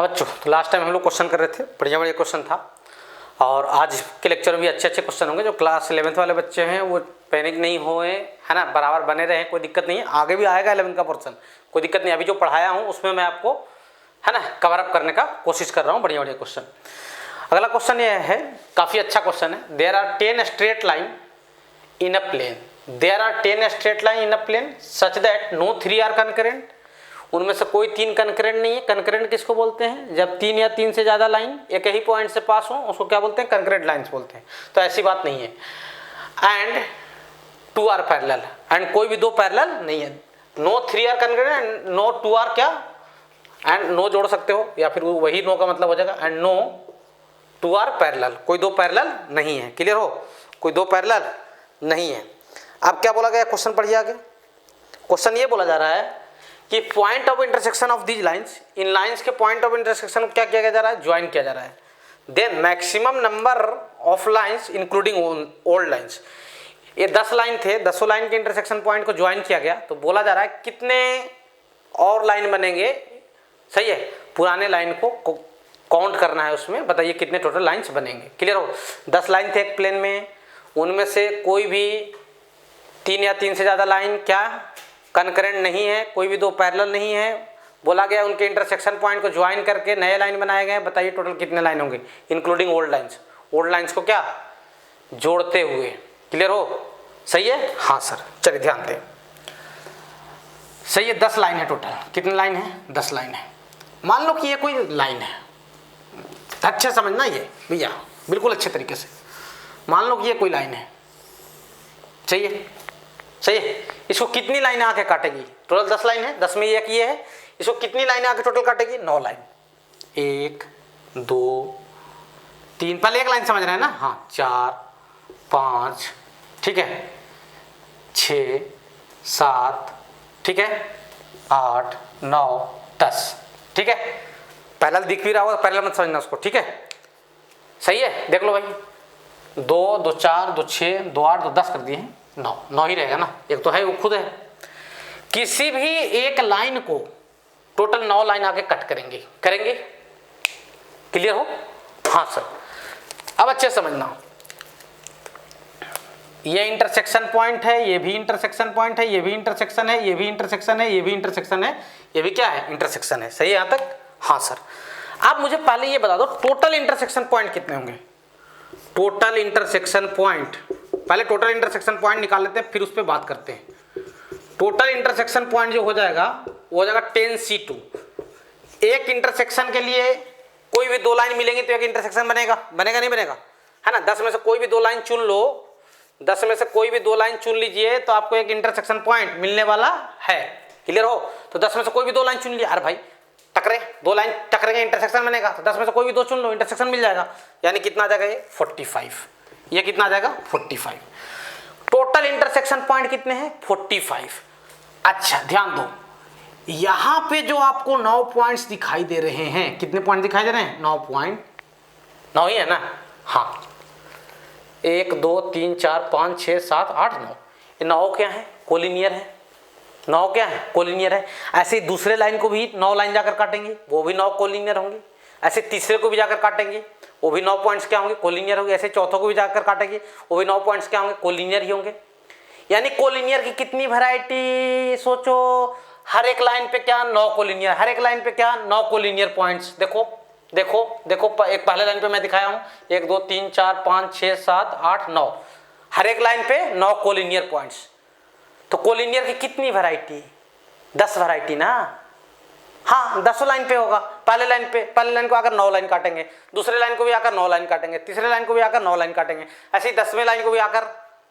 हाँ बच्चों, तो लास्ट टाइम हम लोग क्वेश्चन कर रहे थे, बढ़िया बढ़िया क्वेश्चन था। और आज के लेक्चर में भी अच्छे अच्छे क्वेश्चन होंगे। जो क्लास 11th वाले बच्चे हैं वो पैनिक नहीं होए, है ना, बराबर बने रहें, कोई दिक्कत नहीं है। आगे भी आएगा 11th का पोर्सन, कोई दिक्कत नहीं। अभी जो पढ़ाया हूँ उसमें मैं आपको, है ना, कवर अप करने का कोशिश कर रहा हूँ। बढ़िया बढ़िया क्वेश्चन। अगला क्वेश्चन ये है, काफ़ी अच्छा क्वेश्चन है। There are 10 straight line in a plane, there are 10 straight line in a plane such that no 3 are concurrent. उनमें से कोई 3 कनकरेंट नहीं है। कनकरेंट किसको बोलते हैं? जब 3 या 3 से ज़्यादा लाइन एक ही पॉइंट से पास हो उसको क्या बोलते हैं? कनकरेंट लाइंस बोलते हैं। तो ऐसी बात नहीं है। एंड 2 आर पैरेलल, एंड कोई भी 2 पैरेलल नहीं है। No 3 are concurrent and no 2 are क्या, एंड नो जोड़ सकते हो या फिर वही नो का मतलब हो जाएगा एंड नो 2 आर पैरेलल। कोई 2 पैरेलल नहीं है। क्लियर हो? कोई 2 पैरेलल नहीं है। अब क्या बोला गया? क्वेश्चन पढ़िए आगे। क्वेश्चन ये बोला जा रहा है कि point of intersection of these lines, in lines के पॉइंट ऑफ इंटरसेक्शन को क्या किया जा रहा है? ज्वाइन किया जा रहा है। Then maximum number of lines including old lines. ये 10 लाइन थे, 10 लाइन के इंटरसेक्शन पॉइंट को ज्वाइन किया गया। तो बोला जा रहा है कितने और लाइन बनेंगे। सही है, पुराने लाइन को काउंट करना है उसमें। बताइए कितने टोटल लाइंस बनेंगे। क्लियर हो? 10 लाइन थे एक प्लेन में, उनमें से कोई भी 3 या 3 से ज़्यादा लाइन क्या कनकरेंट नहीं है, कोई भी 2 पैरेलल नहीं है। बोला गया उनके इंटरसेक्शन पॉइंट को ज्वाइन करके नए लाइन बनाए गए। बताइए टोटल कितने लाइन होंगे including old lines. Old lines को क्या जोड़ते हुए। क्लियर हो? सही है? हाँ सर, चलिए ध्यान दें। सही है, 10 लाइन है टोटल। कितने लाइन है? 10 लाइन है। मान लो कि ये कोई लाइन है, अच्छे समझना ये भैया, बिल्कुल अच्छे तरीके से। मान लो कि ये कोई लाइन है, सही है, सही है। इसको कितनी लाइन आके काटेगी? टोटल 10 लाइन है, 10 में एक ये है। इसको कितनी लाइन आके टोटल काटेगी? 9 लाइन। 1 2 3, पहले एक लाइन समझ रहे हैं ना? हाँ, 4 5, ठीक है, 6 7, ठीक है, 8 9 10, ठीक है। पैरेलल दिख भी रहा होगा, पैरेलल मत समझना उसको, ठीक है। सही है, देख लो भाई, 2 2 4 2 6 2 8 2 10 कर दिए हैं, 9 ही रहेगा ना। एक तो है वो खुद है। किसी भी एक लाइन को टोटल 9 लाइन आके कट करेंगे। क्लियर हो? हाँ सर। अब अच्छे समझना, ये इंटरसेक्शन पॉइंट है, ये भी इंटरसेक्शन पॉइंट है, ये भी इंटरसेक्शन है, ये भी इंटरसेक्शन है, ये भी इंटरसेक्शन है, ये भी क्या है? इंटरसेक्शन है। सही है यहाँ तक? हाँ सर। आप मुझे पहले ये बता दो टोटल इंटरसेक्शन पॉइंट कितने होंगे? टोटल इंटरसेक्शन पॉइंट, पहले टोटल इंटरसेक्शन पॉइंट निकाल लेते हैं, फिर उस पर बात करते हैं। टोटल इंटरसेक्शन पॉइंट जो हो जाएगा वो हो जाएगा 10C2। एक इंटरसेक्शन के लिए कोई भी 2 लाइन मिलेंगी तो एक इंटरसेक्शन बनेगा, बनेगा नहीं बनेगा? है ना। 10 में से कोई भी 2 लाइन चुन लो, 10 में से कोई भी 2 लाइन चुन लीजिए तो आपको एक इंटरसेक्शन पॉइंट मिलने वाला है। क्लियर हो? तो 10 में से कोई भी 2 लाइन चुन लिया, अरे भाई टकरे 2 लाइन टकरेंगे, इंटरसेक्शन बनेगा। तो 10 में से कोई भी 2 चुन लो, इंटरसेक्शन मिल जाएगा। यानी कितना आ जाएगा? ये 45। ये कितना आ जाएगा? 45। टोटल इंटरसेक्शन पॉइंट कितने हैं? 45। अच्छा ध्यान दो, यहां पे जो आपको 9 पॉइंट्स दिखाई दे रहे हैं, कितने पॉइंट दिखाई दे रहे हैं? 9 पॉइंट, 9 ही है ना? हाँ, 1 2 3 4 5 6 7 8 9। ये 9 क्या है? कोलिनियर है। 9 क्या है? कोलिनियर है। ऐसे ही दूसरे लाइन को भी 9 लाइन जाकर काटेंगे, वो भी 9 कोलिनियर होंगे। ऐसे तीसरे को भी जाकर काटेंगे, वो भी 9 पॉइंट्स क्या होंगे? कोलिनियर होंगे। ऐसे चौथों को भी जाकर काटेंगे, वो भी 9 पॉइंट्स क्या होंगे? कोलिनियर ही होंगे। यानी कोलिनियर की कितनी वैरायटी सोचो। हर एक लाइन पे क्या? 9 कोलिनियर। हर एक लाइन पे क्या? 9 कोलिनियर पॉइंट्स। देखो देखो देखो, एक पहले लाइन पे मैं दिखाया हूं, 1 2 3 4 5 6 7 8 9। हर एक लाइन पे 9 कोलिनियर पॉइंट्स। तो कोलिनियर की कितनी वैरायटी? 10 वैरायटी ना। हाँ, 10 लाइन पे होगा। पहले लाइन को आकर 9 लाइन काटेंगे, दूसरे लाइन को भी आकर 9 लाइन काटेंगे, तीसरे लाइन को भी आकर 9 लाइन काटेंगे, ऐसे ही 10वें लाइन को भी आकर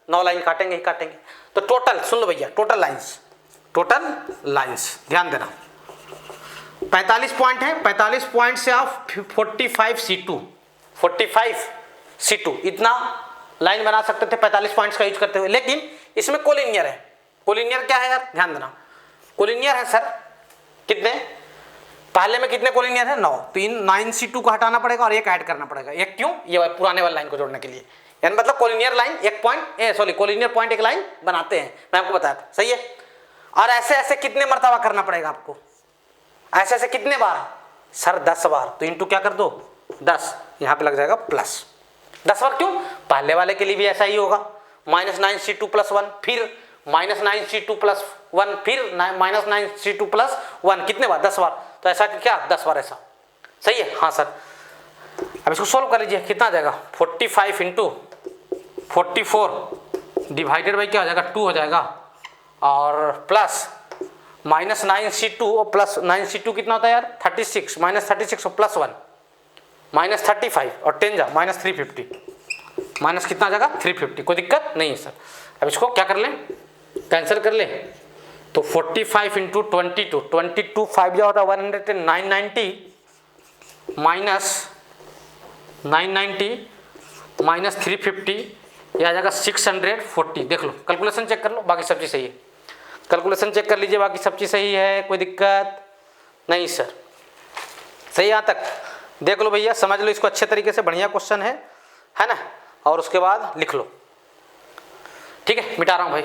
9 लाइन काटेंगे ही काटेंगे। तो टोटल सुन लो भैया, टोटल लाइंस ध्यान देना, 45 पॉइंट है। 45 पॉइंट से आप 45C2 इतना लाइन बना सकते थे 45 पॉइंट्स का यूज करते हुए। लेकिन इसमें कोलिनियर है। कोलिनियर क्या है यार? ध्यान देना, कोलिनियर है सर। कितने? पहले में कितने कोलिनियर है? 9। तो इन 9C2 को हटाना पड़ेगा और एक ऐड करना पड़ेगा। एक क्यों? ये पुराने वाली लाइन को जोड़ने के लिए। यानी मतलब कोलिनियर लाइन एक पॉइंट, कोलिनियर पॉइंट एक लाइन बनाते हैं, मैं आपको बताया था। सही है। और ऐसे ऐसे कितने मर्तबा करना पड़ेगा आपको? ऐसे ऐसे कितने बार? सर 10 बार, तो इंटू क्या कर दो 10, यहाँ पे लग जाएगा प्लस 10 बार। क्यों? पहले वाले के लिए भी ऐसा ही होगा, -9c2 + 1, फिर -9c2 + 1, फिर -9c2 + 1, कितने बार? 10 बार। तो ऐसा क्या 10 बार ऐसा, सही है। हाँ सर, अब इसको सोल्व कर लीजिए, कितना आ जाएगा 45 × 44 डिवाइडेड बाई क्या हो जाएगा 2 हो जाएगा, और प्लस -9c2 और प्लस 9c2 कितना होता है यार 36, -36 और +1 -35 और 10 जा -350, माइनस कितना आ जाएगा 350। कोई दिक्कत नहीं है सर। अब इसको क्या कर लें, कैंसिल कर लें, तो 45 × 22, 22 5 जा होता है 10990 -990 -350, यह आ जाएगा 640। देख लो, कैलकुलेशन चेक कर लो, बाकी सब चीज़ सही है। कैलकुलेशन चेक कर लीजिए, बाकी सब चीज़ सही है, कोई दिक्कत नहीं सर। सही यहाँ तक देख लो भैया, समझ लो इसको अच्छे तरीके से, बढ़िया क्वेश्चन है ना। और उसके बाद लिख लो, ठीक है। मिटा रहा हूँ भाई।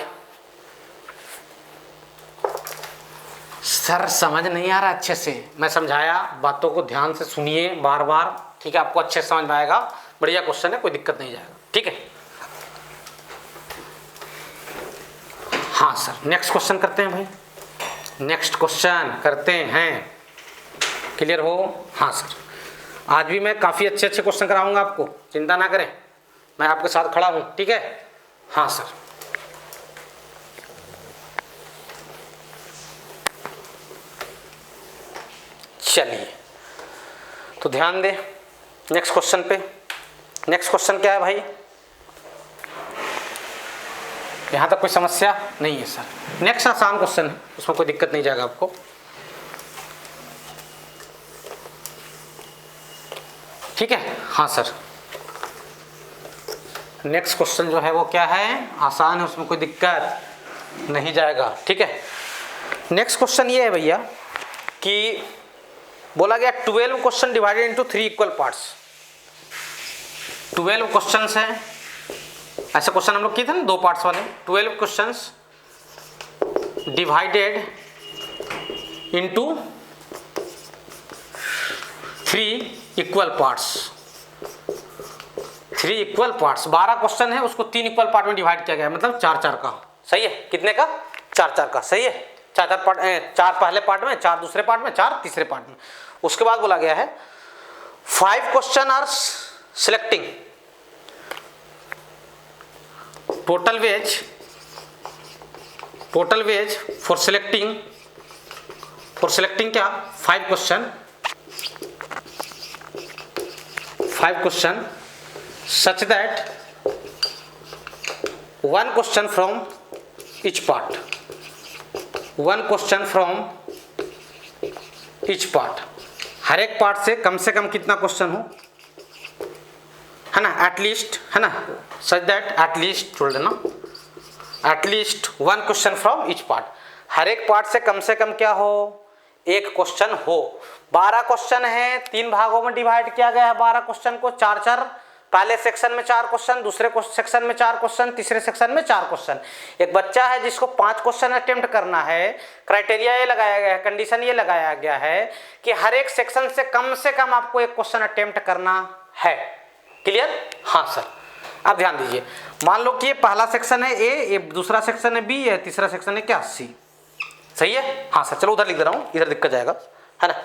सर समझ नहीं आ रहा अच्छे से, मैं समझाया, बातों को ध्यान से सुनिए बार बार, ठीक है, आपको अच्छे से समझ में आएगा। बढ़िया क्वेश्चन है, कोई दिक्कत नहीं जाएगा, ठीक है। हाँ सर, नेक्स्ट क्वेश्चन करते हैं भाई, नेक्स्ट क्वेश्चन करते हैं। क्लियर हो? हाँ सर, आज भी मैं काफ़ी अच्छे क्वेश्चन कराऊंगा आपको, चिंता ना करें, मैं आपके साथ खड़ा हूँ, ठीक है। हाँ सर, चलिए तो ध्यान दे नेक्स्ट क्वेश्चन पे। नेक्स्ट क्वेश्चन क्या है भाई? यहाँ तक कोई समस्या नहीं है सर। नेक्स्ट आसान क्वेश्चन है, उसमें कोई दिक्कत नहीं जाएगा आपको, ठीक है। हाँ सर, नेक्स्ट क्वेश्चन जो है वो क्या है, आसान है, उसमें कोई दिक्कत नहीं जाएगा, ठीक है। नेक्स्ट क्वेश्चन ये है भैया कि बोला गया 12 question divided into 3 equal parts. 12 questions हैं, ऐसे क्वेश्चन हम लोग किए थे ना 2 पार्ट्स वाले। 12 questions divided into 3 equal parts. 3 equal parts, 12 question है, उसको 3 इक्वल पार्ट में डिवाइड किया गया है, मतलब 4-4 का, सही है। कितने का? 4-4 का, सही है। 4-4 पार्ट, 4 पहले पार्ट में, 4 दूसरे पार्ट में, 4 तीसरे पार्ट में। उसके बाद बोला गया है 5 question are selecting total ways for selecting क्या 5 question such that 1 question from each part, 1 question from each part, हर एक पार्ट से कम कितना क्वेश्चन हो, है ना, एटलीस्ट, है ना, सच दैट एटलीस्ट छोड़ देना, at least 1 question from each part, हर एक पार्ट से कम क्या हो, एक क्वेश्चन हो। 12 क्वेश्चन है, 3 भागों में डिवाइड किया गया है 12 क्वेश्चन को, 4-4, पहले सेक्शन में 4 क्वेश्चन, दूसरे सेक्शन में 4 क्वेश्चन, तीसरे सेक्शन में 4 क्वेश्चन। एक बच्चा है जिसको 5 क्वेश्चन अटेम्प्ट करना है, क्राइटेरिया ये लगाया गया है, कंडीशन ये लगाया गया है कि हर एक सेक्शन से कम आपको एक क्वेश्चन अटेम्प्ट करना है। क्लियर? हाँ सर। अब ध्यान दीजिए, मान लो कि ये पहला सेक्शन है ए, ये दूसरा सेक्शन है बी, ये तीसरा सेक्शन है क्या सी, सही है। हाँ सर, चलो उधर लिख दे रहा हूँ, इधर दिक्कत जाएगा, है ना,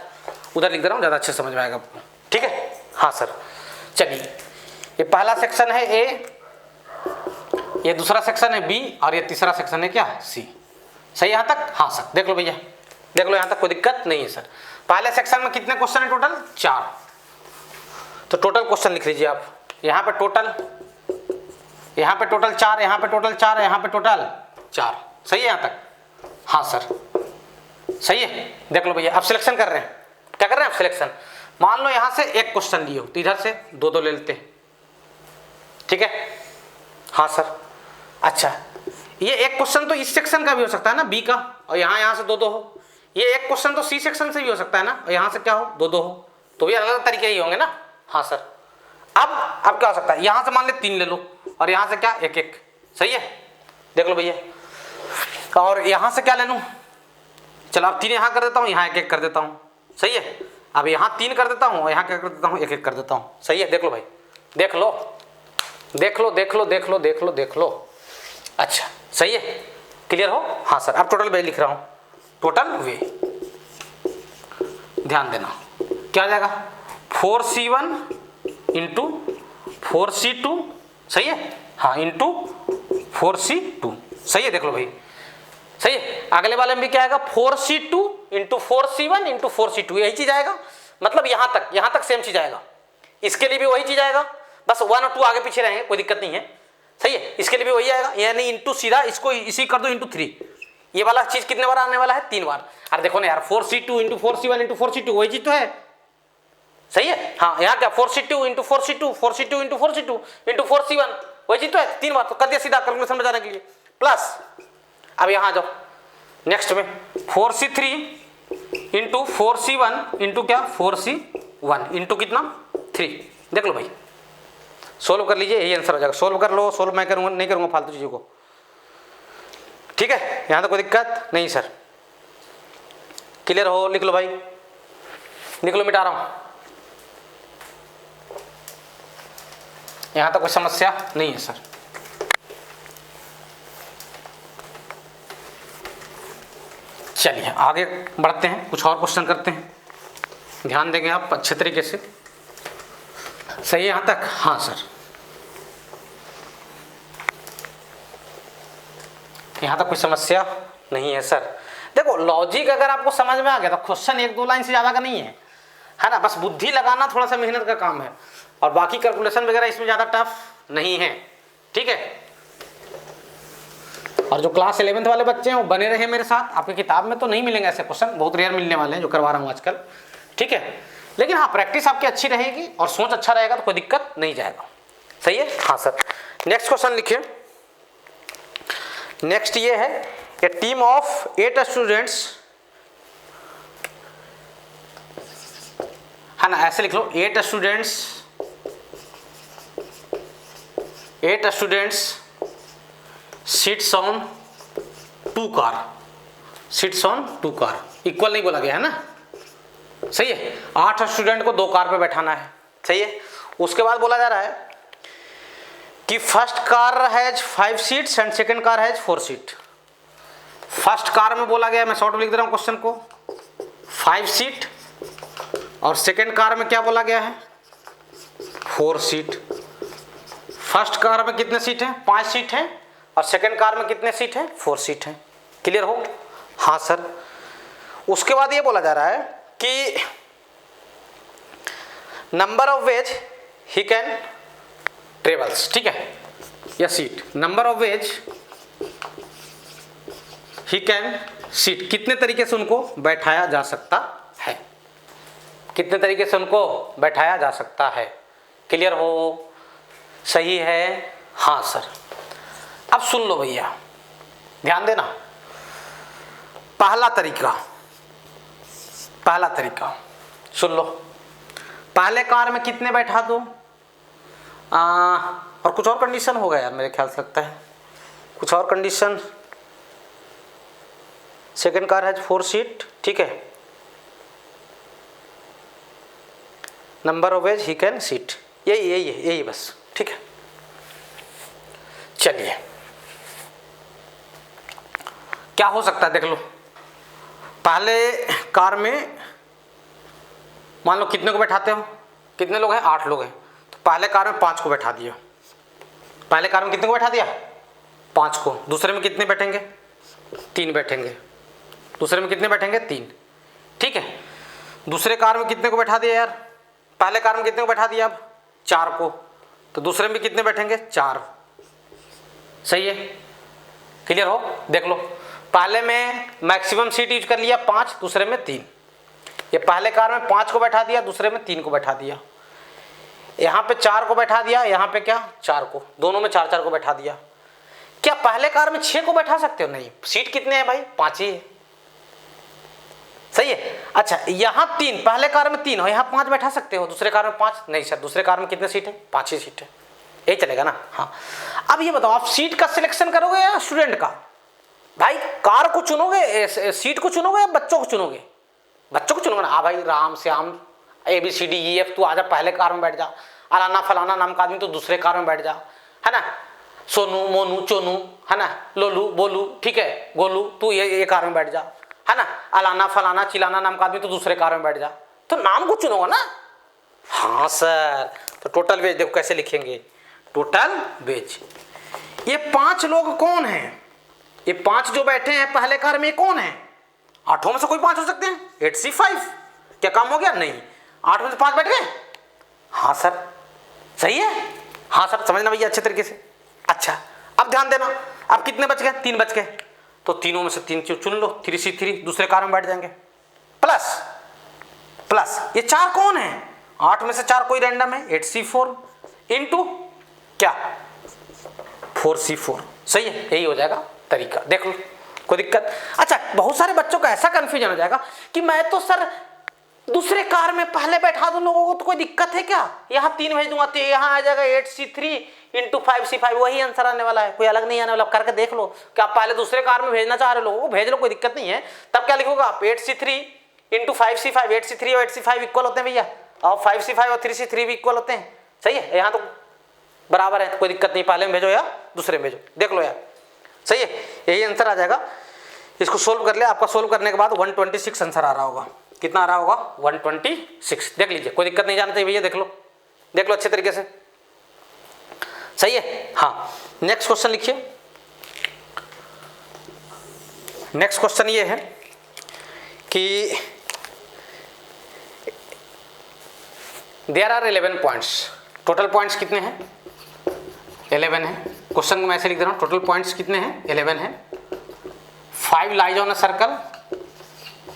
उधर लिख दे रहा हूँ, ज़्यादा अच्छे समझ में आएगा आपको, ठीक है। हाँ सर, चलिए, ये पहला सेक्शन है ए, ये दूसरा सेक्शन है बी, और ये तीसरा सेक्शन है क्या सी, सही यहाँ तक। हाँ सर, देख लो भैया, देख लो यहाँ तक, कोई दिक्कत नहीं है सर। पहले सेक्शन में कितने क्वेश्चन है टोटल? 4, तो टोटल क्वेश्चन लिख लीजिए आप, यहाँ पे टोटल 4, यहाँ पे टोटल 4, यहाँ पे टोटल 4, सही है यहाँ तक। हाँ सर, सही है। देख लो भैया, अब सिलेक्शन कर रहे हैं, क्या कर रहे हैं आप? सिलेक्शन। मान लो यहाँ से एक क्वेश्चन लिए हो, तो इधर से 2-2 ले लेते हैं, ठीक है। हाँ सर, अच्छा, ये एक क्वेश्चन तो इस सेक्शन का भी हो सकता है ना, बी का, और यहाँ से 2-2 हो। ये एक क्वेश्चन तो सी सेक्शन से भी हो सकता है ना, और यहाँ से क्या हो 2-2 हो, तो भी अलग अलग तरीके ही होंगे ना। हाँ सर, अब क्या हो सकता है, यहाँ से मान ले 3 ले लो, और यहाँ से क्या 1-1, सही है। देख लो भैया, और यहाँ से क्या ले लूँ, चलो अब 3 यहाँ कर देता हूँ, यहाँ 1-1 कर देता हूँ, सही है। अब यहाँ 3 कर देता हूँ, यहाँ क्या कर देता हूँ, 1 कर देता हूँ। सही है, देख लो भाई, देख लो देख लो देख लो देख लो देख लो देख लो। अच्छा सही है, क्लियर हो? हाँ सर। अब टोटल वे लिख रहा हूँ, टोटल वे, ध्यान देना क्या आ जाएगा, 4c1 इंटू 4c2, सही है, हाँ, इंटू 4c2, सही है, देख लो भाई, सही है। अगले वाले में भी क्या आएगा, 4c2 into 4c1 into 4c2, यही चीज आएगा, मतलब यहाँ तक सेम चीज आएगा। इसके लिए भी वही चीज आएगा, बस 1 और 2 आगे पीछे रहेंगे, कोई दिक्कत नहीं है, सही है। इसके लिए भी वही आएगा, यानी इंटू सीधा इसको इसी कर दो इंटू 3। ये वाला चीज कितने बार आने वाला है, 3 बार। अरे देखो ना यार, 4c2 into 4c1 into 4c2, वही चीज तो है, सही है। हाँ, यहाँ क्या 4c2 into 4c2, 4c2 into 4c2 into 4c1, वही चीज तो है, 3 बार तो कर दिया सीधा कैलकुलेशन में जाने के लिए। प्लस अब यहाँ जाओ नेक्स्ट में, 4c3 इंटू 4c1 इंटू क्या 4c1 इंटू कितना 3। देख लो भाई, सोल्व कर लीजिए, यही आंसर हो जाएगा। सोल्व कर लो, सोल्व मैं करूँगा, नहीं करूँगा फालतू चीज़ों को, ठीक है। यहाँ तो कोई दिक्कत नहीं सर, क्लियर हो? लिख लो भाई, लिख लो, मिटा रहा हूँ, यहाँ तो कोई समस्या नहीं है सर। चलिए आगे बढ़ते हैं, कुछ और क्वेश्चन करते हैं, ध्यान देंगे आप अच्छे तरीके से। सही है यहाँ तक? हाँ सर, यहाँ तक कोई समस्या नहीं है सर। देखो लॉजिक अगर आपको समझ में आ गया तो क्वेश्चन 1-2 लाइन से ज़्यादा का नहीं है ना, बस बुद्धि लगाना थोड़ा सा मेहनत का काम है, और बाकी कैलकुलेशन वगैरह इसमें ज़्यादा टफ नहीं है, ठीक है। और जो क्लास 11th वाले बच्चे हैं वो बने रहे मेरे साथ, आपकी किताब में तो नहीं मिलेंगे ऐसे क्वेश्चन, बहुत रेयर मिलने वाले हैं जो करवा रहा हूँ आजकल, ठीक है। लेकिन हाँ, प्रैक्टिस आपकी अच्छी रहेगी और सोच अच्छा रहेगा तो कोई दिक्कत नहीं जाएगा, सही है। हाँ सर, नेक्स्ट क्वेश्चन लिखिए। नेक्स्ट ये है, ए टीम ऑफ 8 स्टूडेंट्स, है ना, ऐसे लिख लो, 8 students sits on 2 car, sits on 2 car, equal नहीं बोला गया है ना, सही है। 8 स्टूडेंट को 2 कार पे बैठाना है, सही है। उसके बाद बोला जा रहा है कि first car has 5 seats and second car has 4 seat. First car में बोला गया, मैं शॉर्ट में लिख दे रहा हूँ क्वेश्चन को, 5 सीट, और सेकंड कार में क्या बोला गया है, 4 सीट। फर्स्ट कार में कितने सीट हैं, 5 सीट हैं, और सेकंड कार में कितने सीट हैं, 4 सीट हैं। क्लियर हो? हाँ सर। उसके बाद ये बोला जा रहा है कि number of ways he can travels, ठीक है, या seat, number of ways he can seat, कितने तरीके से उनको बैठाया जा सकता है, कितने तरीके से उनको बैठाया जा सकता है। क्लियर हो? सही है? हाँ सर। अब सुन लो भैया, ध्यान देना, पहला तरीका सुन लो। पहले कार में कितने बैठा दो, और कुछ और कंडीशन होगा यार, मेरे ख्याल से लगता है कुछ और कंडीशन। सेकंड कार है 4 सीट, ठीक है, number of ways he can seat, यही बस, ठीक है। चलिए क्या हो सकता है देख लो। पहले कार में मान लो कितने को बैठाते हो, कितने लोग हैं, 8 लोग हैं, तो पहले कार में 5 को बैठा दिया। पहले कार में कितने को बैठा दिया, 5 को। दूसरे में कितने बैठेंगे, 3 बैठेंगे। दूसरे में कितने बैठेंगे, 3, ठीक है। दूसरे कार में कितने को बैठा दिया यार, पहले कार में कितने को बैठा दिया, अब 4 को, तो दूसरे में कितने बैठेंगे, 4, सही है। क्लियर हो? देख लो, पहले में मैक्सिमम सीट यूज कर लिया 5, दूसरे में 3। ये पहले कार में 5 को बैठा दिया, दूसरे में 3 को बैठा दिया। यहाँ पे 4 को बैठा दिया, यहाँ पे क्या 4 को, दोनों में 4-4 को बैठा दिया। क्या पहले कार में 6 को बैठा सकते हो? नहीं, सीट कितने हैं भाई, 5 ही है, सही है। अच्छा, यहाँ 3, पहले कार में 3 हो, यहाँ 5 बैठा सकते हो, दूसरे कार में 5 नहीं सर, दूसरे कार में कितने सीट है, 5 ही सीट है, यही चलेगा ना। हाँ, अब ये बताओ, आप सीट का सिलेक्शन करोगे या स्टूडेंट का? भाई कार को चुनोगे, सीट को चुनोगे या बच्चों को चुनोगे? बच्चों को चुनूंगा ना, हाँ भाई राम श्याम ABCDEF तू आजा पहले कार में बैठ जा, अलाना फलाना नाम का आदमी तो दूसरे कार में बैठ जा, है ना, सोनू मोनू चोनू, है ना, लोलू बोलू, ठीक है, गोलू तू ये कार में बैठ जा, है ना, अलाना फलाना चिलाना नाम का आदमी तो दूसरे कार में बैठ जा, तो नाम को चुनोगा ना। हाँ सर, तो टोटल वेज देखो कैसे लिखेंगे, टोटल वेज। ये 5 लोग कौन हैं, ये 5 जो बैठे हैं पहले कार में कौन है, 8 में से कोई 5 हो सकते हैं, 8C5, क्या काम हो गया, नहीं 8 में से 5 बैठ गए, हाँ सर सही है, हाँ सर समझना भैया अच्छे तरीके से। अच्छा अब ध्यान देना, अब कितने बच गए, 3 बच गए, तो तीनों में से 3 चुन लो, 3C3 दूसरे कार में बैठ जाएंगे, प्लस प्लस ये 4 कौन है, 8 में से 4 कोई रैंडम है, 8C4 इंटू क्या 4C4, सही है, यही हो जाएगा तरीका, देख लो कोई दिक्कत। अच्छा बहुत सारे बच्चों का ऐसा कंफ्यूजन हो जाएगा कि मैं तो सर दूसरे कार में पहले बैठा दूं लोगों को, तो कोई दिक्कत है क्या, यहाँ 3 भेज दूंगा तो यहाँ आ जाएगा 8C3 इंटू 5C5, वही आंसर आने वाला है, कोई अलग नहीं आने वाला। करके देख लो कि आप पहले दूसरे कार में भेजना चाह रहे लोगों को, भेज लो कोई दिक्कत नहीं है। तब क्या लिखोगे आप 8C3 इंटू 5C5, 8C3 और 8C5 इक्वल होते हैं भैया, और 5C5 और 3C3 भी इक्वल होते हैं, सही है, यहाँ तो बराबर है, कोई दिक्कत नहीं, पहले में भेजो या दूसरे में भेजो, देख लो यार, सही है, यही आंसर आ जाएगा। इसको सोल्व कर ले, आपका सोल्व करने के बाद 126 आंसर आ रहा होगा, कितना आ रहा होगा 126, देख लीजिए, कोई दिक्कत नहीं जाना चाहिए भैया, देख लो अच्छे तरीके से, सही है। हाँ नेक्स्ट क्वेश्चन लिखिए, नेक्स्ट क्वेश्चन ये है कि there are 11 points, total points कितने हैं, 11 है। क्वेश्चन को मैं ऐसे लिख दे रहा हूँ, टोटल पॉइंट्स कितने हैं, 11 है। 5 lies on a circle,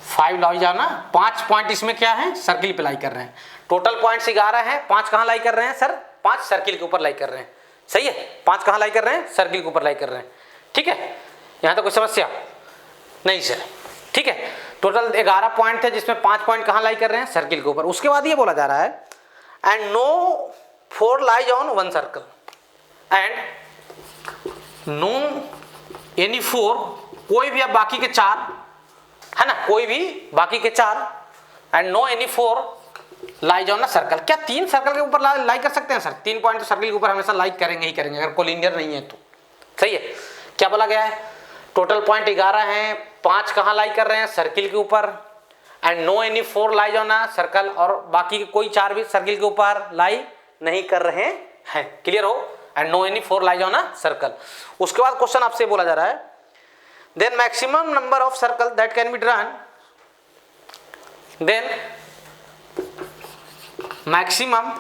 5 lies on, 5 point इसमें क्या है, सर्किल पे लाई कर रहे हैं। टोटल पॉइंट्स 11 हैं, 5 कहाँ लाई कर रहे हैं सर, 5 सर्किल के ऊपर लाई कर रहे हैं, सही है, 5 कहाँ लाई कर रहे हैं, सर्किल के ऊपर लाई कर रहे हैं, ठीक है, यहाँ तो कोई समस्या नहीं सर, ठीक है। टोटल 11 पॉइंट है जिसमें 5 पॉइंट कहाँ लाई कर रहे हैं, सर्किल के ऊपर। उसके बाद ये बोला जा रहा है and no 4 lies on 1 circle and no any 4, कोई भी अब बाकी के 4, है ना, कोई भी बाकी के 4, and no any 4 lies on a circle. क्या 3 सर्कल के ऊपर लाई कर सकते हैं सर, 3 पॉइंट तो सर्कल के ऊपर हमेशा लाई करेंगे ही करेंगे, अगर कोलिनियर नहीं है तो, सही है। क्या बोला गया है, टोटल पॉइंट 11 हैं, 5 कहाँ लाई कर रहे हैं, सर्किल के ऊपर, and no any 4 lies on a circle, और बाकी के कोई 4 भी सर्किल के ऊपर लाई नहीं कर रहे हैं, क्लियर हो, and no any 4 lies on a circle. उसके बाद क्वेश्चन आपसे बोला जा रहा है then maximum number of circle that can be drawn, then maximum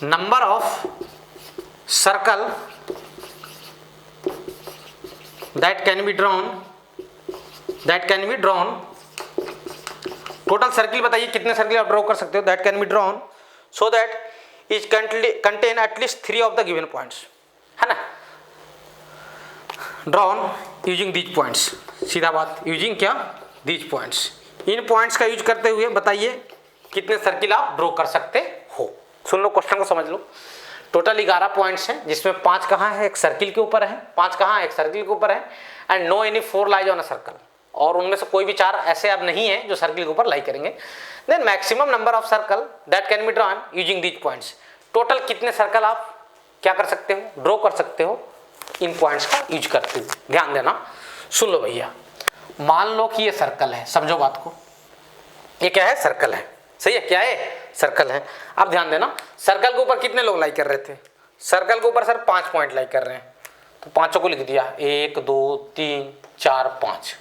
number of circle that can be drawn, total circle बताइए कितने सर्किल आप ड्रॉ कर सकते हो, that can be drawn so that each contain at least 3 of the given points, है ना, drawn using these points, सीधा बात, यूजिंग क्या, दीज पॉइंट्स। इन पॉइंट्स का यूज करते हुए बताइए कितने सर्किल आप ड्रॉ कर सकते हो। सुन लो क्वेश्चन को समझ लो, टोटल 11 पॉइंट्स हैं जिसमें 5 कहाँ है, एक सर्किल के ऊपर है, 5 कहाँ, एक सर्किल के ऊपर है, and no any 4 lies on a circle, और उनमें से कोई भी 4 ऐसे अब नहीं है जो सर्किल के ऊपर लाई करेंगे। Then maximum number of circle that can be drawn using these points, total कितने सर्कल आप क्या कर सकते हो, ड्रॉ कर सकते हो इन पॉइंट्स का यूज करते हुए। ध्यान देना, सुन लो भैया, मान लो कि ये सर्कल है, समझो बात को, ये क्या है, सर्कल है, सही है, क्या है, सर्कल है। अब ध्यान देना, सर्कल के ऊपर कितने लोग लाई कर रहे थे, सर्कल के ऊपर सर 5 पॉइंट लाई कर रहे हैं, तो 5 को लिख दिया, 1 2 3 4 5,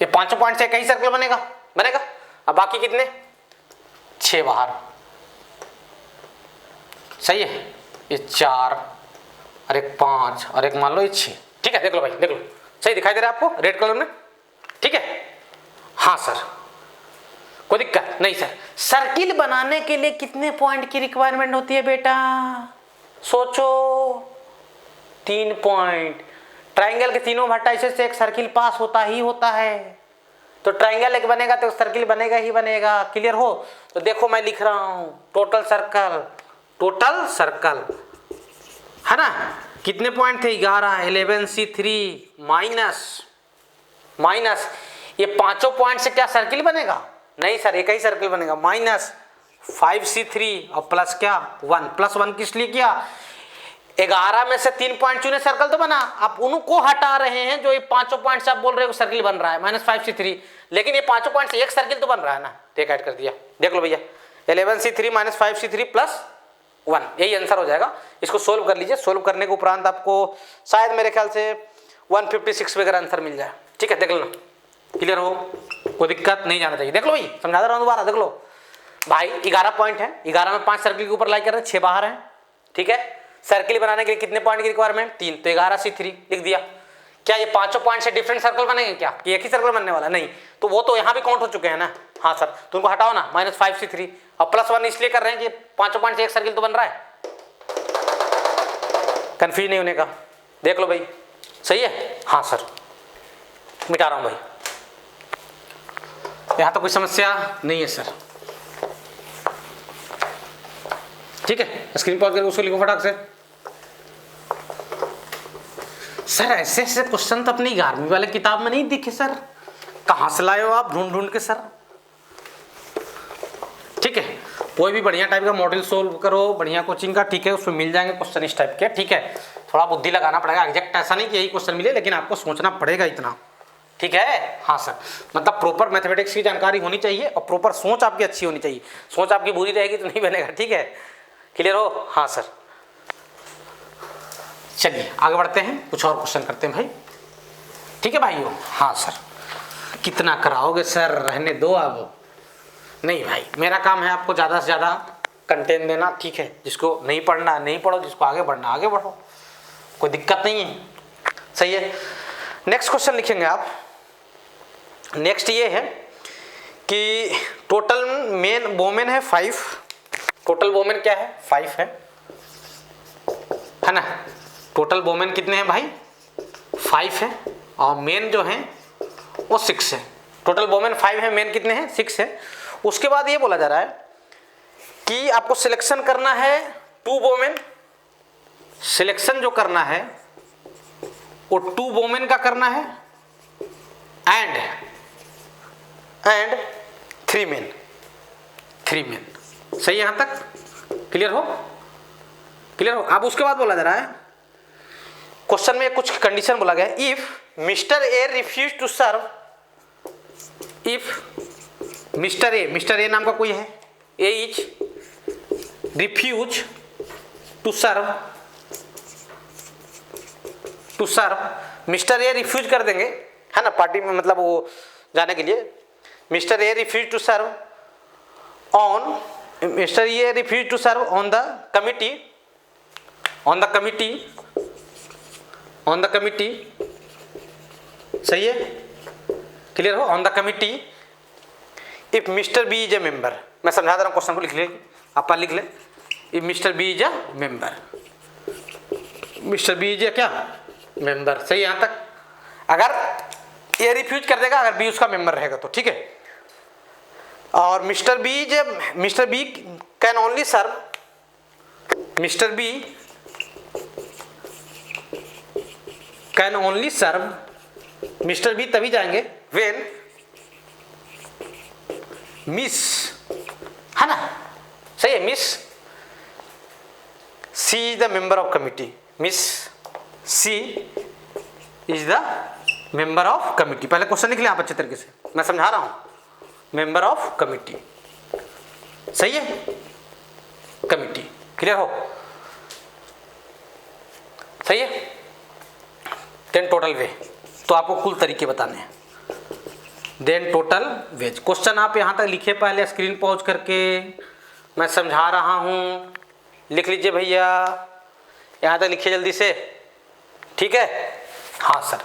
ये 5 पॉइंट से कई सर्कल बनेगा। अब बाकी कितने, 6 बाहर, सही है, ये 4 और एक 5 और एक मान लो ये 6, ठीक है, देख लो भाई, देख लो, सही दिखाई दे रहा है आपको रेड कलर में, ठीक है। हाँ सर, कोई दिक्कत नहीं सर। सर्किल बनाने के लिए कितने पॉइंट की रिक्वायरमेंट होती है बेटा, सोचो, 3 पॉइंट। ट्राइंगल के तीनों वर्टाइसेस से एक सर्किल पास होता ही होता है, तो ट्राइंगल एक बनेगा तो सर्किल बनेगा ही बनेगा, क्लियर हो। तो देखो मैं लिख रहा हूं टोटल सर्कल, है ना, कितने पॉइंट थे, 11, 11C3 माइनस ये पांचों पॉइंट से क्या सर्किल बनेगा? नहीं सर, एक ही सर्किल बनेगा, -5C3 और प्लस क्या 1, प्लस 1 किस लिए किया? 11 में से 3 पॉइंट चुने, सर्कल तो बना। आप उनको हटा रहे हैं जो ये पांचों पॉइंट से आप बोल रहे हो सर्किल बन रहा है -5C3, लेकिन ये पांचों पॉइंट से एक सर्किल तो बन रहा है ना, तो एक ऐड कर दिया। देख लो भैया 11C3 -5C3 प्लस 1, यही आंसर हो जाएगा। इसको सोल्व कर लीजिए, सोल्व करने के उपरांत आपको शायद मेरे ख्याल से 156 वगैरह आंसर मिल जाए। ठीक है, देख लो, क्लियर हो, कोई दिक्कत नहीं जाना चाहिए। देख लो भाई, समझा दे रहा हूँ दोबारा, देख लो भाई 11 पॉइंट है, 11 में 5 सर्किल के ऊपर लाई कर रहे हैं, 6 बाहर हैं। ठीक है, सर्किल बनाने के लिए कितने पॉइंट की रिक्वायरमेंट? 3, तो 11C3 लिख दिया। क्या ये पांचों पॉइंट से डिफरेंट सर्कल बनेंगे क्या, कि एक ही सर्कल बनने वाला? नहीं, तो वो तो यहाँ भी काउंट हो चुके हैं ना। हाँ सर, तो उनको हटाओ ना, -5C3 और प्लस 1 इसलिए कर रहे हैं कि पांचों पॉइंट से एक सर्किल तो बन रहा है, कंफ्यूज नहीं होने का। देख लो भाई, सही है? हाँ सर, मिटा रहा हूँ भाई, यहाँ तो कोई समस्या नहीं है सर। ठीक है, स्क्रीन पॉज करके उसको लिखो फटाक से। सर ऐसे ऐसे क्वेश्चन तो अपनी 11वीं वाले किताब में नहीं दिखे सर, कहाँ से लाए हो आप ढूंढ ढूंढ के सर? ठीक है, कोई भी बढ़िया टाइप का मॉडल सोल्व करो, बढ़िया कोचिंग का, ठीक है, उसमें मिल जाएंगे क्वेश्चन इस टाइप के। ठीक है, थोड़ा बुद्धि लगाना पड़ेगा, एग्जैक्ट ऐसा नहीं कि यही क्वेश्चन मिले, लेकिन आपको सोचना पड़ेगा इतना। ठीक है, हाँ सर, मतलब प्रॉपर मैथमेटिक्स की जानकारी होनी चाहिए और प्रॉपर सोच आपकी अच्छी होनी चाहिए। सोच आपकी बुरी रहेगी तो नहीं बनेगा। ठीक है, क्लियर हो? हाँ सर, चलिए आगे बढ़ते हैं, कुछ और क्वेश्चन करते हैं भाई। ठीक है भाइयों? हाँ सर, कितना कराओगे सर, रहने दो अब। नहीं भाई, मेरा काम है आपको ज़्यादा से ज़्यादा कंटेंट देना। ठीक है, जिसको नहीं पढ़ना नहीं पढ़ो, जिसको आगे बढ़ना आगे बढ़ो, कोई दिक्कत नहीं है। सही है, नेक्स्ट क्वेश्चन लिखेंगे आप। नेक्स्ट ये है कि टोटल मेन वोमेन है 5, टोटल वोमेन क्या है? 5 है ना। टोटल वोमेन कितने हैं भाई? 5 है, और मेन जो हैं वो 6 है। टोटल वोमेन 5 है, मेन कितने हैं? 6 है। उसके बाद ये बोला जा रहा है कि आपको सिलेक्शन करना है 2 वोमेन, सिलेक्शन जो करना है वो 2 वोमेन का करना है एंड 3 मेन, 3 मेन। सही है, यहां तक क्लियर हो? क्लियर हो? अब उसके बाद बोला जा रहा है, क्वेश्चन में कुछ कंडीशन बोला गया है। If mister A refuse to serve, if mister A नाम का कोई है, A is refuse to serve, mister A refuse कर देंगे, है ना, पार्टी में, मतलब वो जाने के लिए। Mister A refuse to serve on, mister A refuse to serve on the committee, on the committee, सही है, क्लियर हो? On the committee if mister B is a member. मैं समझा दे रहा हूँ, क्वेश्चन को लिख ले, आप लिख ले। If mister B is a member, mister B is a क्या? मेंबर। सही है यहाँ तक? अगर ए रिफ्यूज कर देगा, अगर बी उसका मेंबर रहेगा तो। ठीक है, और mister B can only serve, mister B can only serve, mister B तभी जाएंगे व्हेन मिस, है ना, सही है, miss C is the member of committee, miss C is the member of committee. पहले क्वेश्चन लिख लिया आप अच्छे तरीके से, मैं समझा रहा हूं, मेंबर ऑफ कमिटी। सही है, कमिटी, क्लियर हो? सही है। देन टोटल वे, तो आपको कुल तरीके बताने हैं। देन टोटल वेज, क्वेश्चन आप यहाँ तक लिखे, पहले स्क्रीन पॉज करके, मैं समझा रहा हूँ, लिख लीजिए भैया, यहाँ तक लिखिए जल्दी से। ठीक है, हाँ सर,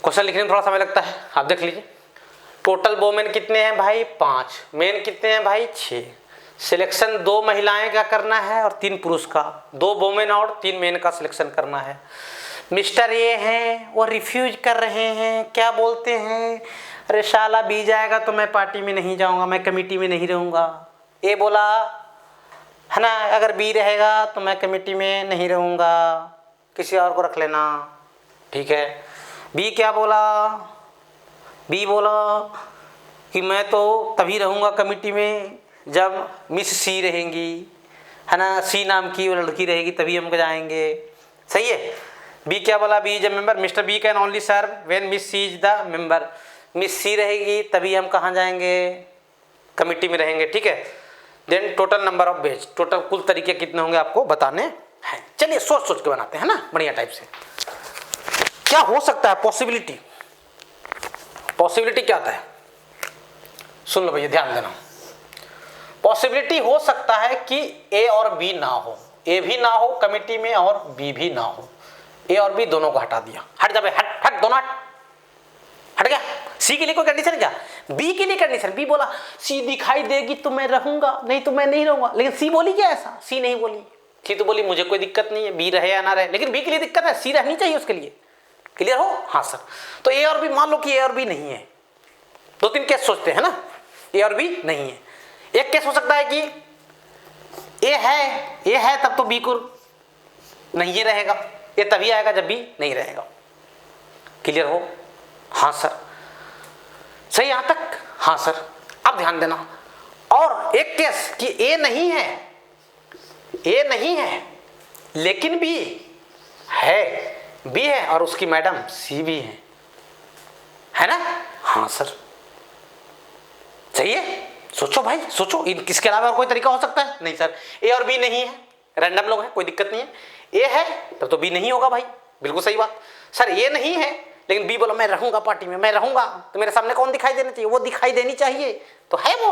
क्वेश्चन लिखने में थोड़ा समय लगता है, आप देख लीजिए। टोटल वोमेन कितने हैं भाई? 5, मेन कितने हैं भाई? 6। सिलेक्शन 2 महिलाएं का करना है और 3 पुरुष का, 2 वोमेन और 3 मेन का सिलेक्शन करना है। मिस्टर ए हैं, वो रिफ्यूज कर रहे हैं, क्या बोलते हैं, अरे शाला बी जाएगा तो मैं पार्टी में नहीं जाऊंगा, मैं कमेटी में नहीं रहूंगा। ए बोला, है ना, अगर बी रहेगा तो मैं कमेटी में नहीं रहूंगा, किसी और को रख लेना। ठीक है, बी क्या बोला, बी बोला कि मैं तो तभी रहूँगा कमेटी में जब मिस सी रहेंगी, है ना, सी नाम की वो लड़की रहेगी तभी हम जाएंगे। सही है। बी क्या बोला, B is a member, mister B can only serve when miss C is the member, miss C रहेगी तभी हम कहाँ जाएंगे, कमेटी में रहेंगे। ठीक है। देन टोटल नंबर ऑफ बेच, टोटल कुल तरीके कितने होंगे आपको बताने हैं। चलिए सोच सोच के बनाते हैं ना बढ़िया टाइप से। क्या हो सकता है पॉसिबिलिटी, पॉसिबिलिटी क्या आता है, सुन लो भैया ध्यान देना। पॉसिबिलिटी हो सकता है कि ए और बी ना हो, ए भी ना हो कमेटी में और बी भी ना हो। ए और बी दोनों को हटा दिया, हट जा भाई, हट हट दोनों हट गया। सी के लिए कोई कंडीशन क्या, बी के लिए कंडीशन, बी बोला सी दिखाई देगी तो मैं रहूंगा, नहीं तो मैं नहीं रहूंगा। लेकिन सी बोली क्या ऐसा, सी नहीं बोली। सी तो बोली मुझे कोई दिक्कत नहीं है बी रहे या ना रहे, लेकिन बी के लिए दिक्कत है, सी रहनी चाहिए उसके लिए। क्लियर हो? हाँ सर। तो ए और बी, मान लो कि ए और बी नहीं है, दो तीन केस सोचते हैं ना, ए और बी नहीं है। एक केस हो सकता है कि ए है तब तो बी को नहीं रहेगा, ये तभी आएगा जब बी नहीं रहेगा। क्लियर हो? हाँ सर। सही यहां तक? हाँ सर। अब ध्यान देना, और एक केस कि ए नहीं है, ए नहीं है लेकिन बी है, बी है और उसकी मैडम सी भी है ना? हाँ सर। सही है। सोचो भाई सोचो, इसके अलावा और कोई तरीका हो सकता है? नहीं सर, ए और बी नहीं है, रैंडम लोग हैं, कोई दिक्कत नहीं है। ए है तब तो बी नहीं होगा भाई, बिल्कुल सही बात। सर ए नहीं है लेकिन बी बोला मैं रहूंगा पार्टी में, मैं रहूंगा, तो मेरे सामने कौन दिखाई देना चाहिए, वो दिखाई देनी चाहिए, तो है वो।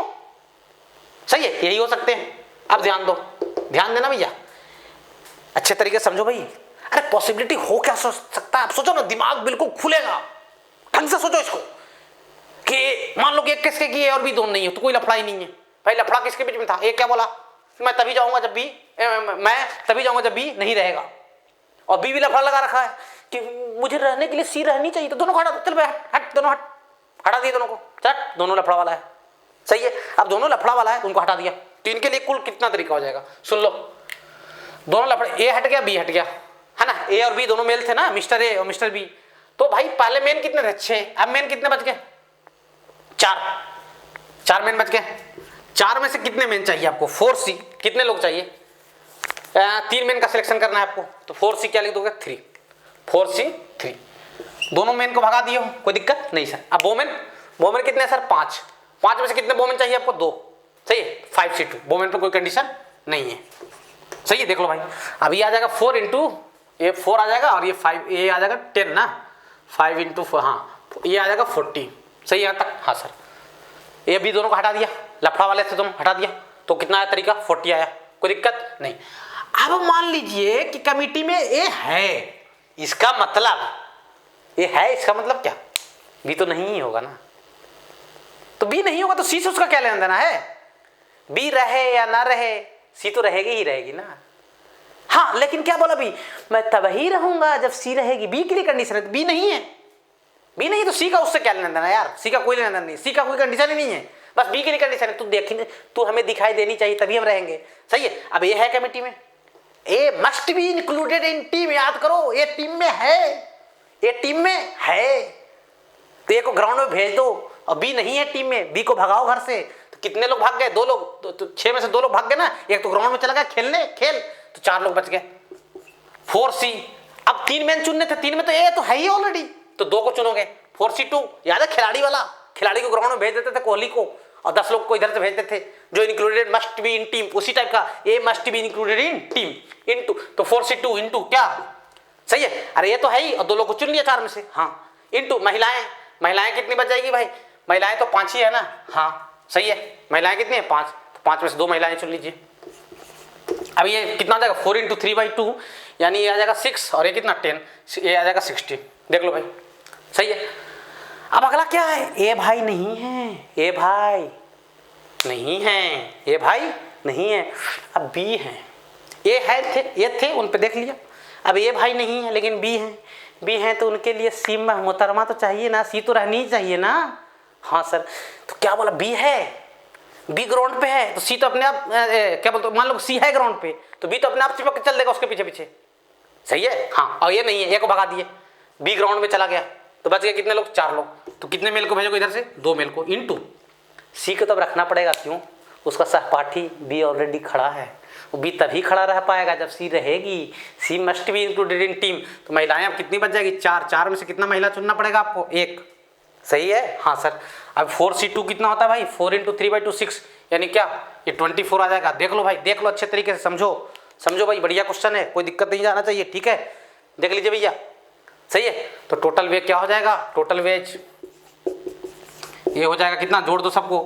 सही है, यही हो सकते हैं। अब ध्यान दो, ध्यान देना भैया, अच्छे तरीके से समझो भाई। अरे पॉसिबिलिटी हो क्या सकता है, आप सोचो ना, दिमाग बिल्कुल खुलेगा, ढंग से सोचो इसको। कि मान लो कि एक किसके की ए और बी दोनों नहीं है तो कोई लफड़ा ही नहीं है भाई। लफड़ा किसके बीच में था, ए क्या बोला मैं तभी जाऊंगा जब बी, मैं तभी जाऊंगा जब बी नहीं रहेगा, और बी भी लफड़ा लगा रखा है कि मुझे रहने के लिए सी रहनी चाहिए, तो दोनों को हटा, चल भाई हट दोनों हट, हटा दिए दोनों को, चट दोनों लफड़ा वाला है। सही है। अब दोनों लफड़ा वाला है तो उनको हटा दिया, तो इनके लिए कुल कितना तरीका हो जाएगा, सुन लो। दोनों लफड़े, ए हट गया बी हट गया, है ना, ए और बी दोनों मेल थे ना, मिस्टर ए और मिस्टर बी। तो भाई पहले मेन कितने थे, 6, अब मेन कितने बच गए, 4 मेन बच गए। 4 में से कितने मेन चाहिए आपको, 4C, कितने लोग चाहिए, 3 मेन का सिलेक्शन करना है आपको, तो 4C क्या लिख दोगे, 3, 4C 3, दोनों मेन को भगा दिए हो, कोई दिक्कत नहीं सर। अब वोमेन कितने हैं सर, 5 में से कितने वोमेन चाहिए आपको, 2। सही है, 5C2, वोमेन पर कोई कंडीशन नहीं है। सही है, देख लो भाई, अभी आ जाएगा 4 इंटू ये 4 आ जाएगा, और ये 5, ये आ जाएगा 10 ना, 5 इंटू 4, हाँ ये आ जाएगा 40। सही है तक? हाँ सर। ये भी दोनों को हटा दिया, लफड़ा वाले से तुम हटा दिया, तो कितना आया तरीका, 40 आया, कोई दिक्कत नहीं। अब मान लीजिए कि कमेटी में ए है, इसका मतलब ए है, इसका मतलब क्या, बी तो नहीं ही होगा ना, तो बी नहीं होगा तो सी से उसका क्या लेना देना है, बी रहे या ना रहे, सी तो रहेगी ही रहेगी ना। हाँ लेकिन क्या बोला बी, मैं तभी रहूंगा जब सी रहेगी, बी के लिए कंडीशन है, बी नहीं है, बी नहीं तो सी का उससे क्या लेना देना यार, सी का कोई लेना देना नहीं, सी का कोई कंडीशन ही नहीं है, बस बी के लिए कंडीशन है, तू देखने, तू हमें दिखाई देनी चाहिए तभी हम रहेंगे। सही है। अब ये है कमेटी में, A must be included in team, याद करो ये टीम में है, ये टीम में है, तो ए को ग्राउंड में भेज दो, और बी नहीं है टीम में, बी को भगाओ घर से, तो कितने लोग भाग गए, 2 लोग, तो 6 में से 2 लोग भाग गए ना, एक तो ग्राउंड में चला गया खेलने, तो 4 लोग बच गए, 4C। अब 3 मैन चुनने थे, 3 में तो ए तो है ही ऑलरेडी, तो 2 को चुनोगे, 4C2, याद है खिलाड़ी वाला, खिलाड़ी को ग्राउंड में भेज देते थे कोहली को, और 10 लोग को इधर से भेजते थे, जो included must be in team, उसी टाइप का A must be included in team into, तो 4C2 इनटू क्या, सही है, अरे ये तो है ही, और 2 लोग को चुन लिया 4 में से, हाँ, इनटू महिलाएं कितनी बच जाएगी भाई, महिलाएं तो 5 ही है ना, हाँ सही है, महिलाएं कितनी है 5, तो 5 में से 2 महिलाएं चुन लीजिए। अब ये कितना आ जाएगा, 4 इंटू 3/2, यानी ये आ जाएगा 6, और ये कितना 10, ये आ जाएगा 16, देख लो भाई। सही है। अब अगला क्या है, ए भाई नहीं है, ए भाई नहीं है, ए भाई नहीं है, अब बी है, ए है थे, ये थे उन पे देख लिया, अब ए भाई नहीं है लेकिन बी है तो उनके लिए सी मोहतरमा तो चाहिए ना, सी तो रहनी चाहिए ना। हाँ सर। तो क्या बोला, बी है, बी ग्राउंड पे है, तो सी तो अपने आप क्या बोलते, मान लो सी है ग्राउंड पे, तो बी तो अपने आप चिपक के चल देगा उसके पीछे पीछे। सही है। हाँ, और ये नहीं है, ए को भगा दिए, बी ग्राउंड में चला गया, तो बच गए कितने लोग, 4 लोग। तो कितने मेल को भेजोगे इधर से, 2 मेल को, इनटू सी को तब रखना पड़ेगा, क्यों, उसका सहपाठी बी ऑलरेडी खड़ा है, वो बी तभी खड़ा रह पाएगा जब सी रहेगी, C must be included in team. तो महिलाएं अब कितनी बच जाएगी, 4, 4 में से कितना महिला चुनना पड़ेगा आपको, 1, सही है, हाँ सर। अब 4C2 कितना होता है भाई, 4 × 3/2 6, यानी क्या, ये 24 आ जाएगा। देख लो भाई, देख लो अच्छे तरीके से, समझो भाई, बढ़िया क्वेश्चन है, कोई दिक्कत नहीं जाना चाहिए, ठीक है, देख लीजिए भैया, सही है। तो टोटल वेज क्या हो जाएगा, टोटल वेज ये हो जाएगा कितना, जोड़ दो सबको,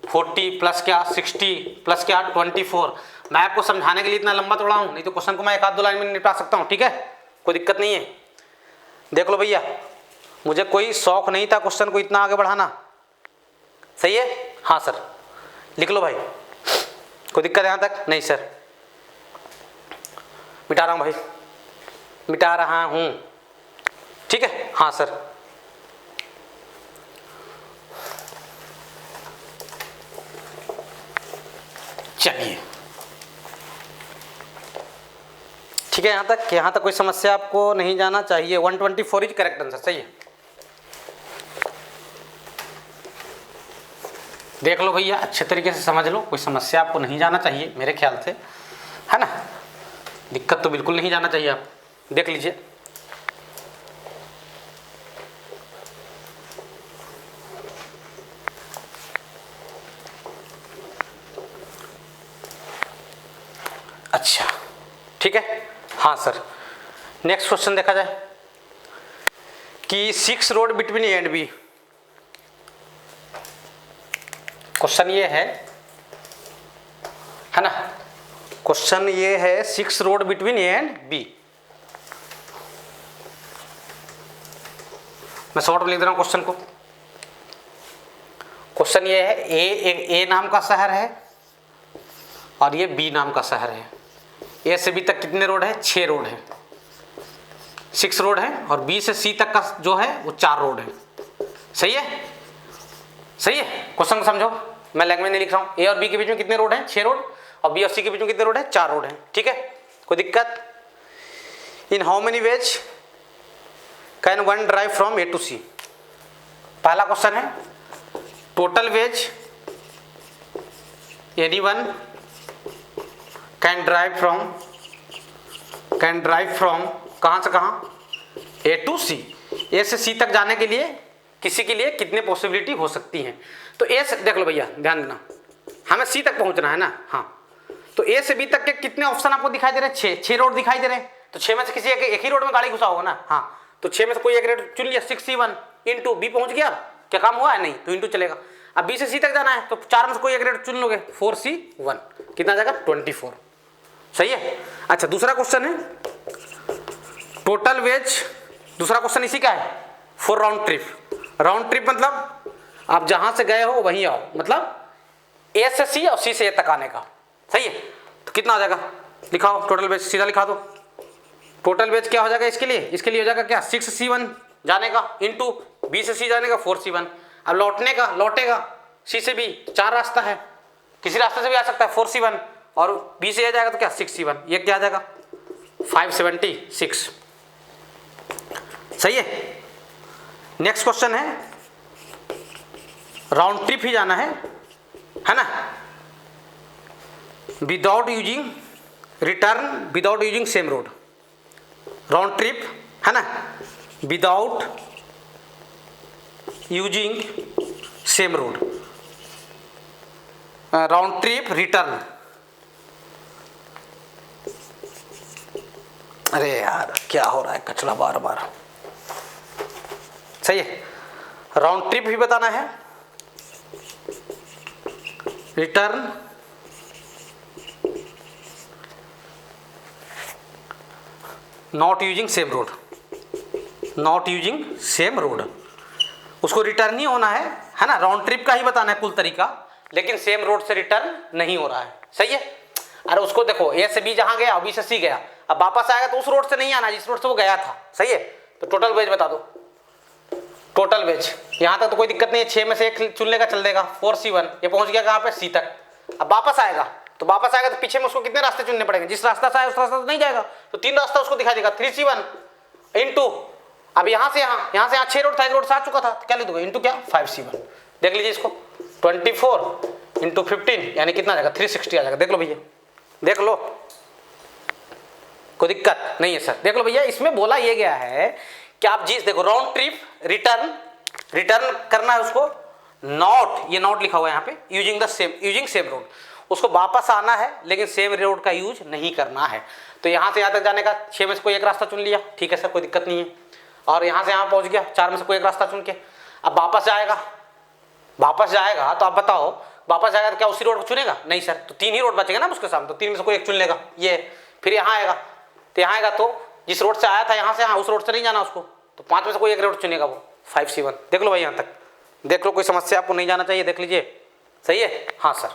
40 प्लस क्या 60 प्लस क्या 24। मैं आपको समझाने के लिए इतना लंबा तोड़ा हूँ, नहीं तो क्वेश्चन को मैं 1 आध 2 लाइन में निपटा सकता हूँ, ठीक है, कोई दिक्कत नहीं है। देख लो भैया, मुझे कोई शौक नहीं था क्वेश्चन को इतना आगे बढ़ाना, सही है, हाँ सर, लिख लो भाई, कोई दिक्कत है यहाँ तक, नहीं सर, मिटा रहा हूँ भाई, मिटा रहा हूँ, ठीक है, हाँ सर। चलिए ठीक है, यहाँ तक कोई समस्या आपको नहीं जाना चाहिए। 124 इज करेक्ट आंसर, सही है। देख लो भैया, अच्छे तरीके से समझ लो, कोई समस्या आपको नहीं जाना चाहिए मेरे ख्याल से, है ना, दिक्कत तो बिल्कुल नहीं जाना चाहिए। आप देख लीजिए, अच्छा ठीक है, हाँ सर। नेक्स्ट क्वेश्चन देखा जाए कि 6 road between A and B. Question ये है ना, क्वेश्चन ये है 6 road between A and B. मैं शॉर्ट में लिख दे रहा हूं क्वेश्चन को। क्वेश्चन ये है, ए नाम का शहर है और ये बी नाम का शहर है। ए से बी तक कितने रोड है, 6 रोड है, 6 रोड है, और बी से सी तक का जो है वो 4 रोड है, सही है, सही है। क्वेश्चन को समझो, मैं लैंग्वेज नहीं लिख रहा हूँ। ए और बी के बीच में कितने रोड हैं, 6 रोड, और बी और सी के बीच में कितने रोड हैं, 4 रोड हैं, ठीक है, कोई दिक्कत। In how many ways can one drive from A to C. पहला क्वेश्चन है, total ways anyone can drive from कहाँ से कहाँ, ए टू सी। ए से सी तक जाने के लिए किसी के लिए कितने पॉसिबिलिटी हो सकती हैं। तो ए से, देख लो भैया ध्यान देना, हमें सी तक पहुंचना है ना, हाँ, तो ए से बी तक के कितने ऑप्शन आपको दिखाई दे रहे हैं, 6 रोड दिखाई दे रहे हैं। तो 6 में से किसी एक ही रोड में गाड़ी घुसा होगा ना, हाँ, तो 6 में से कोई एक रोड चुन लिया, 6C1 इंटू बी पहुंच गया, क्या काम हुआ है, नहीं, तो इंटू चलेगा। अब बी से सी तक जाना है तो 4 में से कोई एक रोड चुन लोगे, 4C1 कितना जाएगा, 24, सही है। अच्छा, दूसरा क्वेश्चन है टोटल वेज, दूसरा क्वेश्चन इसी का है, for round trip. Round trip मतलब आप जहां से गए हो वहीं आओ, मतलब ए से सी और सी से ए तक आने का, सही है। तो कितना आ जाएगा, लिखाओ टोटल वेज, सीधा लिखा दो। टोटल वेज क्या हो जाएगा इसके लिए हो जाएगा क्या, 6C1 जाने का इंटू बी से सी जाने का 4C1। अब लौटेगा सी से बी, 4 रास्ता है, किसी रास्ते से भी आ सकता है, 4C1, और बी से आ जाएगा तो क्या 6C1, ये क्या आ जाएगा 576, सही है। नेक्स्ट क्वेश्चन है, राउंड ट्रिप ही जाना है ना, without using return, without using same road. Round trip है ना, without using same road, round trip return, अरे यार क्या हो रहा है, कचरा बार बार, सही है। राउंड ट्रिप भी बताना है, return not using same road, not using same road, उसको रिटर्न ही होना है ना, राउंड ट्रिप का ही बताना है कुल तरीका, लेकिन सेम रोड से रिटर्न नहीं हो रहा है, सही है। अरे उसको देखो, ए से बी जहां गया, बी से सी गया, अब वापस आएगा तो उस रोड से नहीं आना जिस रोड से वो गया था, सही है। तो टोटल वेज बता दो, टोटल वेज यहां तक तो कोई दिक्कत नहीं है, 6 में से एक चुन लेगा, चल देगा, 4C1, ये पहुंच गया कहां पे, सी तक। अब वापस आएगा तो पीछे में उसको कितने रास्ते चुनने पड़ेंगे, जिस रास्ता से आया उस रास्ता तो नहीं जाएगा, तो 3 रास्ता उसको दिखाई देगा, 3C1 इंटू अब यहाँ से यहाँ से 6 रोड था, 1 रोड से आ चुका था, तो क्या लिख दोगे इंटू क्या 5C1। देख लीजिए इसको 24 इंटू 15 यानी कितना आ जाएगा 360 आ जाएगा। देख लो भैया, देख लो, कोई दिक्कत नहीं है सर। देख लो भैया, इसमें बोला ये गया है कि आप जी देखो राउंड ट्रिप रिटर्न करना है उसको, नॉट, ये नॉट लिखा हुआ है यहाँ पे, यूजिंग सेम रोड, उसको वापस आना है लेकिन सेम रोड का यूज नहीं करना है। तो यहाँ से यहाँ तक जाने का 6 में से कोई एक रास्ता चुन लिया, ठीक है सर, कोई दिक्कत नहीं है। और यहाँ से यहाँ पहुँच गया, 4 में से कोई एक रास्ता चुन के अब वापस जाएगा तो आप बताओ वापस जाएगा तो क्या उसी रोड को चुनेगा? नहीं सर, तो 3 ही रोड बचेगा ना उसके सामने, तो 3 में से कोई एक चुन लेगा। ये फिर यहाँ आएगा तो जिस रोड से आया था यहाँ से, हाँ उस रोड से नहीं जाना उसको, तो 5 में से कोई एक रोड चुनेगा, वो 5C1। देख लो भाई यहाँ तक, देख लो, कोई समस्या आपको नहीं जाना चाहिए, देख लीजिए, सही है? हाँ सर।